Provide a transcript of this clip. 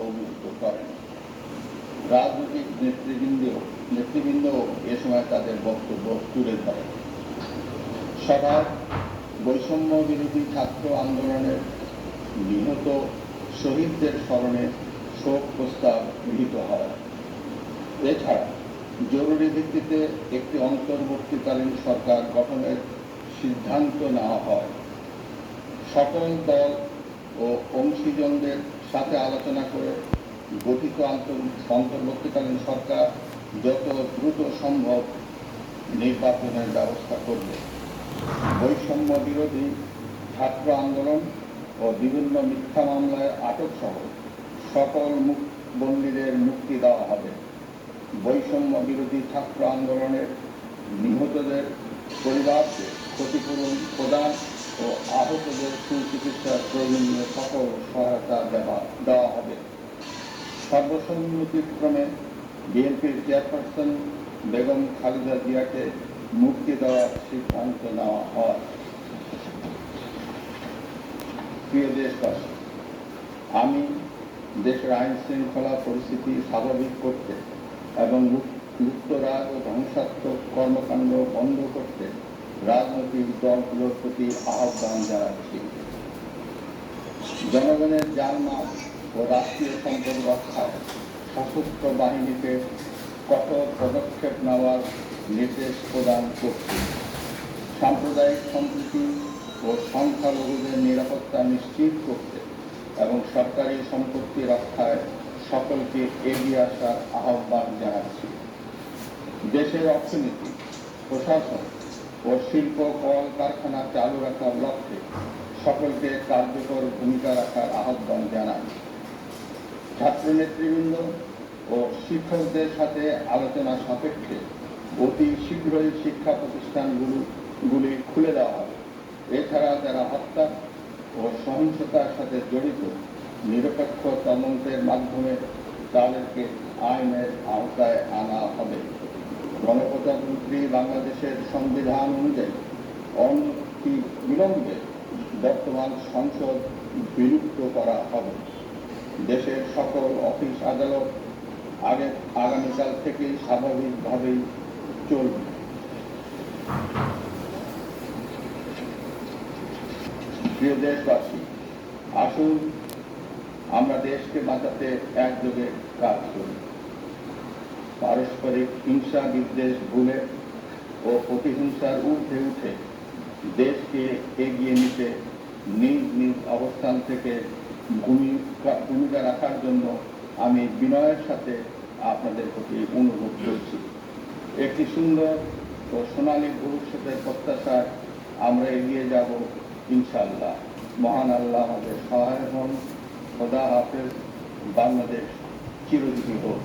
অবমুক্ত করেন। রাজনৈতিক নেতৃবৃন্দ এ সময় তাদের বক্তব্য তুলে ধরেন। সভায় বৈষম্য বিরোধী ছাত্র আন্দোলনের নিহত শহীদদের স্মরণে শোক প্রস্তাব গৃহীত হয়। এছাড়া জরুরি ভিত্তিতে একটি অন্তর্বর্তীকালীন সরকার গঠনের সিদ্ধান্ত নেওয়া হয়। সকল দল ও অংশীজনদের সাথে আলোচনা করে গঠিত অন্তর্বর্তীকালীন সরকার যত দ্রুত সম্ভব নির্বাচনের ব্যবস্থা করবে। বৈষম্য বিরোধী ছাত্র আন্দোলন ও বিভিন্ন মিথ্যা মামলায় আটক সহ সকল বন্দীদের মুক্তি দেওয়া হবে। বৈষম্য বিরোধী ছাত্র আন্দোলনের নিহতদের পরিবারকে ক্ষতিপূরণ প্রদান ও আহতদের সুচিকিৎসার প্রয়োজনীয় সকল সহায়তা দেওয়া হবে। সর্বসম্মতিক্রমে বিএনপির চেয়ারপারসন বেগম খালেদা জিয়াকে মুক্তি দেওয়ার সিদ্ধান্ত নেওয়া হয়। প্রিয় দেশবাসী, আমি দেশের আইন শৃঙ্খলা পরিস্থিতি স্বাভাবিক করতে এবং লুপ্তরাজ ও ধ্বংসাত্মক কর্মকাণ্ড বন্ধ করতে রাজনৈতিক দলগুলোর প্রতি আহ্বান জানাচ্ছি। জনগণের জানমাল ও রাষ্ট্রীয় সম্পদ রক্ষায় সশস্ত্র বাহিনীকে কঠোর পদক্ষেপ নেওয়ার নির্দেশ প্রদান করছি। সাম্প্রদায়িক সম্প্রীতি ও সংখ্যালঘুদের নিরাপত্তা নিশ্চিত করতে এবং সরকারি সম্পত্তি রক্ষায় সকলকে এগিয়ে আসার আহ্বান জানাচ্ছি। দেশের অর্থনীতি, প্রশাসন ও শিল্প কলকারখানা চালু রাখার লক্ষ্যে সকলকে কার্যকর ভূমিকা রাখার আহ্বান জানাই। ছাত্র নেতৃবৃন্দ ও শিক্ষকদের সাথে আলোচনা সাপেক্ষে অতি শীঘ্রই শিক্ষা প্রতিষ্ঠানগুলি খুলে দেওয়া হবে। এছাড়া যারা হত্যা ও সহিংসতার সাথে জড়িত নিরপেক্ষ তদন্তের মাধ্যমে তাদেরকে আইনের আওতায় আনা হবে। গণপ্রজাতন্ত্রী বাংলাদেশের সংবিধান অনুযায়ী অনতি বিলম্বে বর্তমান সংসদ বিলুপ্ত করা হবে। দেশের সকল অফিস আদালত আগামীকাল থেকেই স্বাভাবিকভাবেই চলবে। প্রিয় দেশবাসী, আসুন আমরা দেশকে বাঁচাতে একযোগে কাজ করি। পারস্পরিক হিংসা বিদ্বেষ ভুলে ও প্রতিহিংসার ঊর্ধ্বে উঠে দেশকে এগিয়ে নিতে নিজ নিজ অবস্থান থেকে ভূমিকা রাখার জন্য আমি বিনয়ের সাথে আপনাদের প্রতি অনুরোধ করছি। একটি সুন্দর ও সোনালী ভবিষ্যতের প্রত্যাশায় আমরা এগিয়ে যাব ইনশাআল্লাহ। মহান আল্লাহ আমাদের সহায় হন। খোদা হাফেজ। বাংলাদেশ চিরজীবী হোক।